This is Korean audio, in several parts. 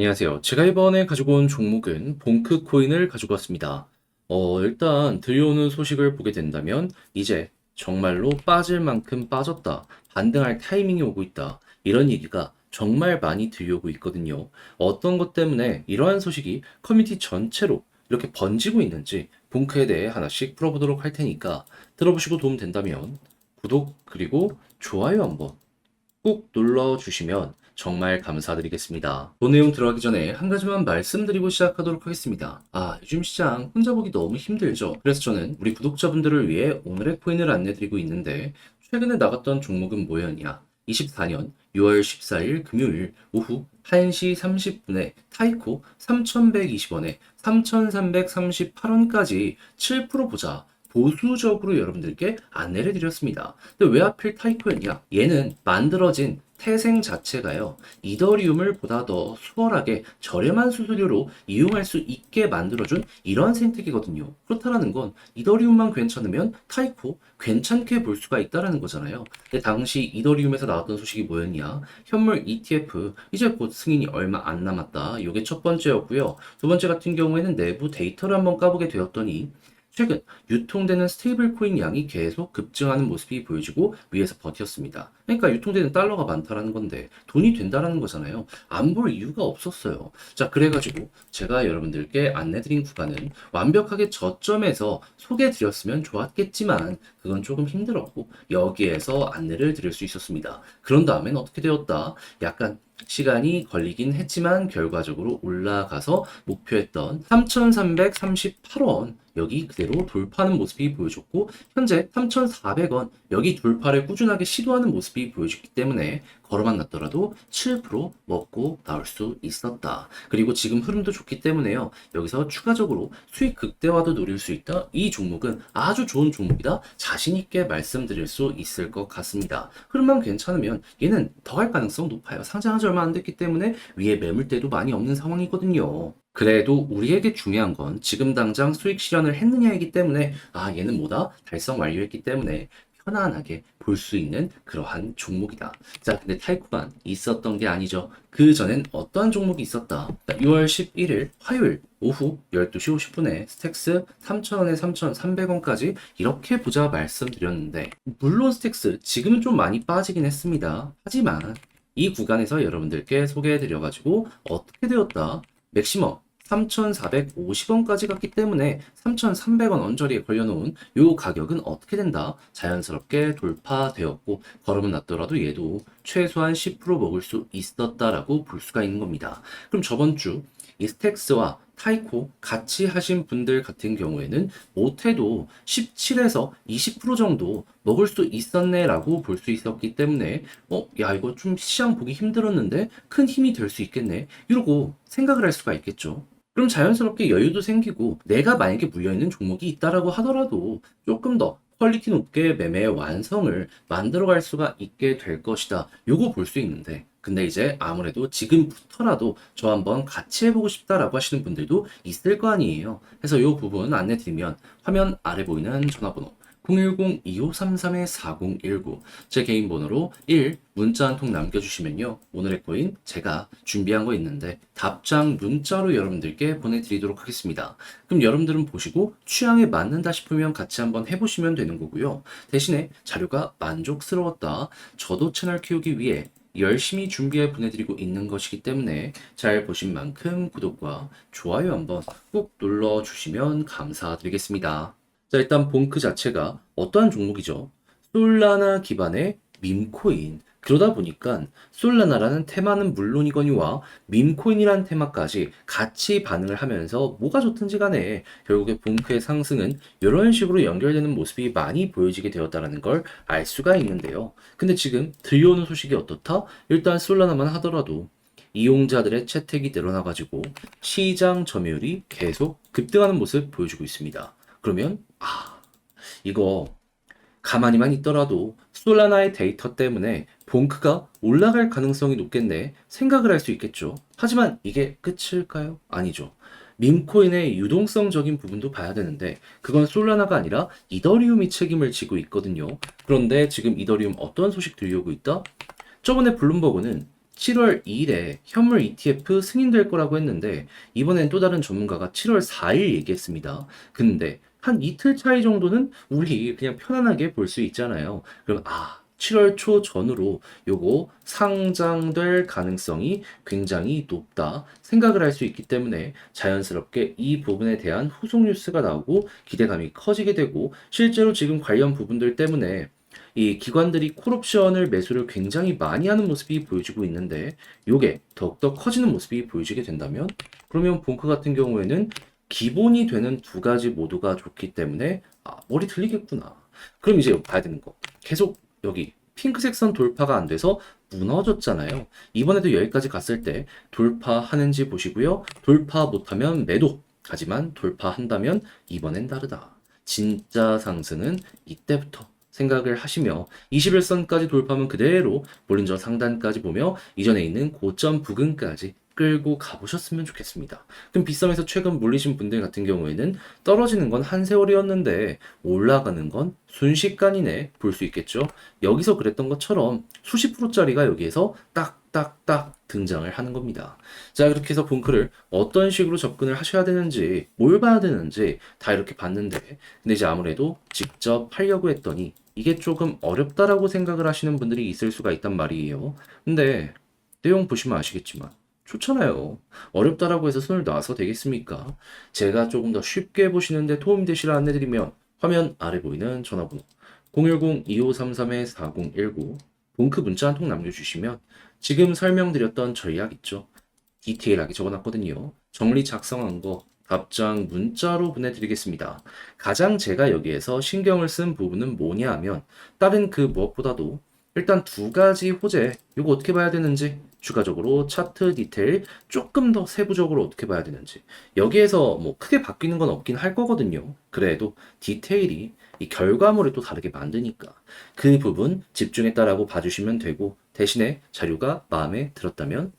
안녕하세요. 제가 이번에 가지고 온 종목은 봉크 코인을 가지고 왔습니다. 일단 들려오는 소식을 보게 된다면 이제 정말로 빠질 만큼 빠졌다. 반등할 타이밍이 오고 있다. 이런 얘기가 정말 많이 들려오고 있거든요. 어떤 것 때문에 이러한 소식이 커뮤니티 전체로 이렇게 번지고 있는지 봉크에 대해 하나씩 풀어보도록 할 테니까 들어보시고 도움 된다면 구독 그리고 좋아요 한번 꾹 눌러주시면 정말 감사드리겠습니다. 본 내용 들어가기 전에 한 가지만 말씀드리고 시작하도록 하겠습니다. 요즘 시장 혼자 보기 너무 힘들죠? 그래서 저는 우리 구독자분들을 위해 오늘의 코인을 안내드리고 있는데 최근에 나갔던 종목은 뭐였냐? 24년 6월 14일 금요일 오후 1시 30분에 타이코 3,120원에 3,338원까지 7% 보자. 보수적으로 여러분들께 안내를 드렸습니다. 근데 왜 하필 타이코였냐? 얘는 만들어진 태생 자체가요, 이더리움을 보다 더 수월하게 저렴한 수수료로 이용할 수 있게 만들어준 이러한 생태계거든요. 그렇다라는 건 이더리움만 괜찮으면 타이코 괜찮게 볼 수가 있다라는 거잖아요. 근데 당시 이더리움에서 나왔던 소식이 뭐였냐? 현물 ETF 이제 곧 승인이 얼마 안 남았다. 이게 첫 번째였고요. 두 번째 같은 경우에는 내부 데이터를 한번 까보게 되었더니 최근 유통되는 스테이블 코인 양이 계속 급증하는 모습이 보여지고 위에서 버텼습니다. 그러니까 유통되는 달러가 많다라는 건데 돈이 된다라는 거잖아요. 안 볼 이유가 없었어요. 자, 그래가지고 제가 여러분들께 안내드린 구간은 완벽하게 저점에서 소개해드렸으면 좋았겠지만 그건 조금 힘들었고 여기에서 안내를 드릴 수 있었습니다. 그런 다음엔 어떻게 되었다? 약간 시간이 걸리긴 했지만 결과적으로 올라가서 목표했던 3,338원 여기 그대로 돌파하는 모습이 보여줬고 현재 3,400원 여기 돌파를 꾸준하게 시도하는 모습이 보여줬기 때문에 걸어만 놨더라도 7% 먹고 나올 수 있었다. 그리고 지금 흐름도 좋기 때문에요. 여기서 추가적으로 수익 극대화도 노릴 수 있다. 이 종목은 아주 좋은 종목이다. 자신 있게 말씀드릴 수 있을 것 같습니다. 흐름만 괜찮으면 얘는 더 갈 가능성 높아요. 상장한 지 얼마 안 됐기 때문에 위에 매물대도 많이 없는 상황이거든요. 그래도 우리에게 중요한 건 지금 당장 수익 실현을 했느냐이기 때문에 얘는 뭐다? 달성 완료했기 때문에 편안하게 볼 수 있는 그러한 종목이다. 자, 근데 타이코만 있었던 게 아니죠. 그 전엔 어떠한 종목이 있었다. 6월 11일 화요일 오후 12시 50분에 스택스 3,000원에 3,300원까지 이렇게 보자 말씀드렸는데 물론 스택스 지금은 좀 많이 빠지긴 했습니다. 하지만 이 구간에서 여러분들께 소개해드려가지고 어떻게 되었다? 맥시멈 3,450원까지 갔기 때문에 3,300원 언저리에 걸려놓은 이 가격은 어떻게 된다? 자연스럽게 돌파되었고 걸음은 났더라도 얘도 최소한 10% 먹을 수 있었다라고 볼 수가 있는 겁니다. 그럼 저번 주 이 스택스와 타이코 같이 하신 분들 같은 경우에는 못해도 17에서 20% 정도 먹을 수 있었네라고 볼 수 있었기 때문에 야 이거 좀 시장 보기 힘들었는데 큰 힘이 될 수 있겠네 이러고 생각을 할 수가 있겠죠. 그럼 자연스럽게 여유도 생기고 내가 만약에 물려있는 종목이 있다라고 하더라도 조금 더 퀄리티 높게 매매의 완성을 만들어갈 수가 있게 될 것이다. 요거 볼 수 있는데 근데 이제 아무래도 지금부터라도 저 한번 같이 해보고 싶다라고 하시는 분들도 있을 거 아니에요. 그래서 요 부분 안내 드리면 화면 아래 보이는 전화번호 010-2533-4019 제 개인 번호로 1 문자 한 통 남겨주시면요. 오늘의 코인 제가 준비한 거 있는데 답장 문자로 여러분들께 보내드리도록 하겠습니다. 그럼 여러분들은 보시고 취향에 맞는다 싶으면 같이 한번 해보시면 되는 거고요. 대신에 자료가 만족스러웠다. 저도 채널 키우기 위해 열심히 준비해 보내드리고 있는 것이기 때문에 잘 보신 만큼 구독과 좋아요 한번 꾹 눌러주시면 감사드리겠습니다. 자, 일단 봉크 자체가 어떠한 종목이죠? 솔라나 기반의 밈코인. 그러다 보니까 솔라나라는 테마는 물론이거니와 밈코인이라는 테마까지 같이 반응을 하면서 뭐가 좋든지 간에 결국에 봉크의 상승은 이런 식으로 연결되는 모습이 많이 보여지게 되었다는 걸 알 수가 있는데요. 근데 지금 들려오는 소식이 어떻다? 일단 솔라나만 하더라도 이용자들의 채택이 늘어나가지고 시장 점유율이 계속 급등하는 모습 보여주고 있습니다. 그러면 이거 가만히만 있더라도 솔라나의 데이터 때문에 봉크가 올라갈 가능성이 높겠네 생각을 할 수 있겠죠. 하지만 이게 끝일까요? 아니죠. 밈코인의 유동성적인 부분도 봐야 되는데 그건 솔라나가 아니라 이더리움이 책임을 지고 있거든요. 그런데 지금 이더리움 어떤 소식 들려오고 있다? 저번에 블룸버그는 7월 2일에 현물 ETF 승인될 거라고 했는데 이번엔 또 다른 전문가가 7월 4일 얘기했습니다. 근데 한 이틀 차이 정도는 우리 그냥 편안하게 볼 수 있잖아요. 그럼 7월 초 전후로 요거 상장될 가능성이 굉장히 높다 생각을 할 수 있기 때문에 자연스럽게 이 부분에 대한 후속 뉴스가 나오고 기대감이 커지게 되고 실제로 지금 관련 부분들 때문에 이 기관들이 콜옵션을 매수를 굉장히 많이 하는 모습이 보여지고 있는데 요게 더욱더 커지는 모습이 보여지게 된다면 그러면 본크 같은 경우에는 기본이 되는 두 가지 모두가 좋기 때문에 머리 들리겠구나. 그럼 이제 봐야 되는 거. 계속 여기 핑크색 선 돌파가 안 돼서 무너졌잖아요. 이번에도 여기까지 갔을 때 돌파하는지 보시고요. 돌파 못하면 매도. 하지만 돌파한다면 이번엔 다르다. 진짜 상승은 이때부터 생각을 하시며 21선까지 돌파하면 그대로 볼린저 상단까지 보며 이전에 있는 고점 부근까지 끌고 가보셨으면 좋겠습니다. 그럼 빗썸에서 최근 몰리신 분들 같은 경우에는 떨어지는 건 한 세월이었는데 올라가는 건 순식간이네 볼 수 있겠죠. 여기서 그랬던 것처럼 수십 프로짜리가 여기에서 딱딱딱 등장을 하는 겁니다. 자, 그렇게 해서 본크를 어떤 식으로 접근을 하셔야 되는지 뭘 봐야 되는지 다 이렇게 봤는데 근데 이제 아무래도 직접 하려고 했더니 이게 조금 어렵다라고 생각을 하시는 분들이 있을 수가 있단 말이에요. 근데 내용 보시면 아시겠지만 좋잖아요. 어렵다라고 해서 손을 놔서 되겠습니까? 제가 조금 더 쉽게 보시는데 도움이 되시라 안내드리면 화면 아래 보이는 전화번호 010-2533-4019 본크 문자 한 통 남겨주시면 지금 설명드렸던 전략 있죠? 디테일하게 적어놨거든요. 정리 작성한 거 답장 문자로 보내드리겠습니다. 가장 제가 여기에서 신경을 쓴 부분은 뭐냐 하면 다른 그 무엇보다도 일단 두 가지 호재 이거 어떻게 봐야 되는지 추가적으로 차트 디테일 조금 더 세부적으로 어떻게 봐야 되는지 여기에서 뭐 크게 바뀌는 건 없긴 할 거거든요. 그래도 디테일이 이 결과물을 또 다르게 만드니까 그 부분 집중했다라고 봐주시면 되고 대신에 자료가 마음에 들었다면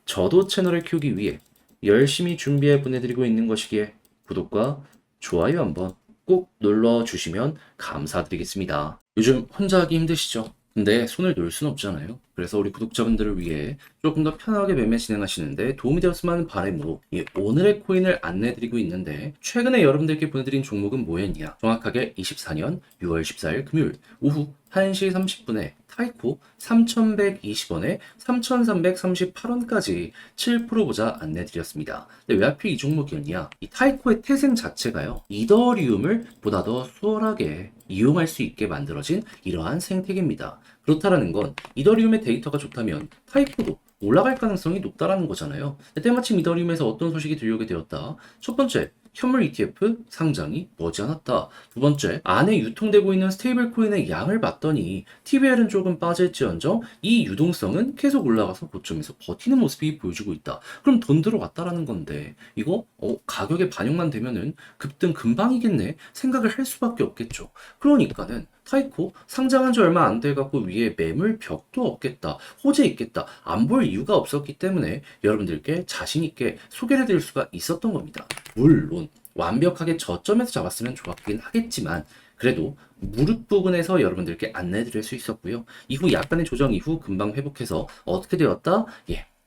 저도 채널을 키우기 위해 열심히 준비해 보내드리고 있는 것이기에 구독과 좋아요 한번 꼭 눌러주시면 감사드리겠습니다. 요즘 혼자 하기 힘드시죠? 근데 손을 놓을 순 없잖아요. 그래서 우리 구독자분들을 위해 조금 더 편하게 매매 진행하시는데 도움이 되었으면 하는 바람으로 오늘의 코인을 안내해드리고 있는데 최근에 여러분들께 보내드린 종목은 뭐였냐? 정확하게 24년 6월 14일 금요일 오후 1시 30분에 타이코 3,120원에 3,338원까지 7% 보자 안내드렸습니다. 근데 왜 하필 이 종목이었냐? 이 타이코의 태생 자체가요. 이더리움을 보다 더 수월하게 이용할 수 있게 만들어진 이러한 생태계입니다. 그렇다라는 건 이더리움의 데이터가 좋다면 타이코도 올라갈 가능성이 높다라는 거잖아요. 때마침 이더리움에서 어떤 소식이 들려오게 되었다. 첫 번째, 현물 ETF 상장이 머지않았다. 두 번째, 안에 유통되고 있는 스테이블 코인의 양을 봤더니 TVL은 조금 빠질지언정 이 유동성은 계속 올라가서 고점에서 버티는 모습이 보여주고 있다. 그럼 돈 들어왔다라는 건데 이거 가격에 반영만 되면은 급등 금방이겠네 생각을 할 수밖에 없겠죠. 그러니까는 타이코 상장한 지 얼마 안 돼갖고 위에 매물 벽도 없겠다. 호재 있겠다. 안 볼 이유가 없었기 때문에 여러분들께 자신있게 소개를 해드릴 수가 있었던 겁니다. 물론 완벽하게 저점에서 잡았으면 좋았긴 하겠지만 그래도 무릎 부분에서 여러분들께 안내해드릴 수 있었고요. 이후 약간의 조정 이후 금방 회복해서 어떻게 되었다?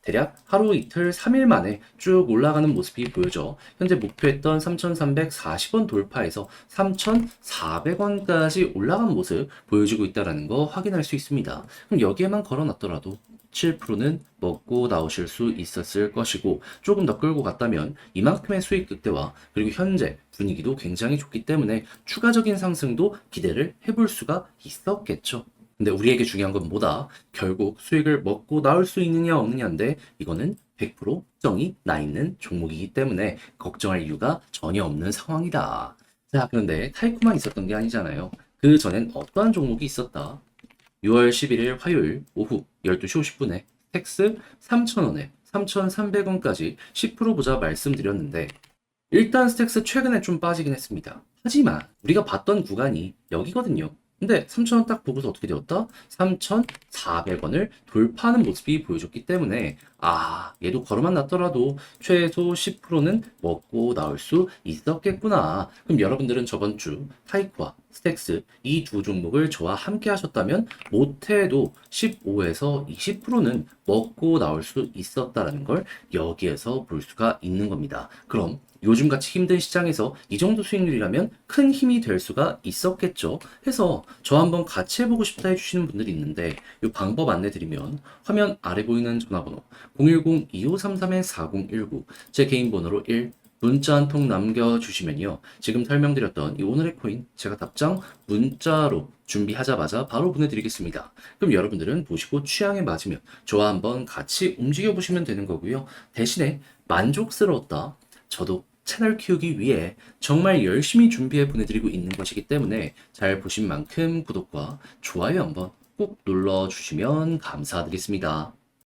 대략 하루 이틀 3일 만에 쭉 올라가는 모습이 보여져 현재 목표했던 3,340원 돌파해서 3,400원까지 올라간 모습 보여주고 있다는 거 확인할 수 있습니다. 그럼 여기에만 걸어놨더라도 7%는 먹고 나오실 수 있었을 것이고 조금 더 끌고 갔다면 이만큼의 수익 극대화 그리고 현재 분위기도 굉장히 좋기 때문에 추가적인 상승도 기대를 해볼 수가 있었겠죠. 근데 우리에게 중요한 건 뭐다? 결국 수익을 먹고 나올 수 있느냐 없느냐인데 이거는 100% 걱정이 나 있는 종목이기 때문에 걱정할 이유가 전혀 없는 상황이다. 자, 그런데 타이코만 있었던 게 아니잖아요. 그 전엔 어떠한 종목이 있었다? 6월 11일 화요일 오후 12시 50분에 스택스 3,000원에 3,300원까지 10% 보자 말씀드렸는데 일단 스택스 최근에 좀 빠지긴 했습니다. 하지만 우리가 봤던 구간이 여기거든요. 근데 3,000원 딱 보고서 어떻게 되었다? 3,400원을 돌파하는 모습이 보여줬기 때문에 얘도 걸어만 놨더라도 최소 10%는 먹고 나올 수 있었겠구나. 그럼 여러분들은 저번 주 타이코와 스택스 이 두 종목을 저와 함께 하셨다면 못해도 15에서 20%는 먹고 나올 수 있었다라는 걸 여기에서 볼 수가 있는 겁니다. 그럼 요즘같이 힘든 시장에서 이 정도 수익률이라면 큰 힘이 될 수가 있었겠죠. 해서 저 한번 같이 해보고 싶다 해주시는 분들이 있는데 이 방법 안내드리면 화면 아래 보이는 전화번호 010-2533-4019 제 개인 번호로 1 문자 한 통 남겨주시면요. 지금 설명드렸던 이 오늘의 코인 제가 답장 문자로 준비하자마자 바로 보내드리겠습니다. 그럼 여러분들은 보시고 취향에 맞으면 저와 한번 같이 움직여 보시면 되는 거고요. 대신에 만족스러웠다. 저도 채널 키우기 위해 정말 열심히 준비해 보내드리고 있는 것이기 때문에 잘 보신 만큼 구독과 좋아요 한번 꼭 눌러주시면 감사드리겠습니다.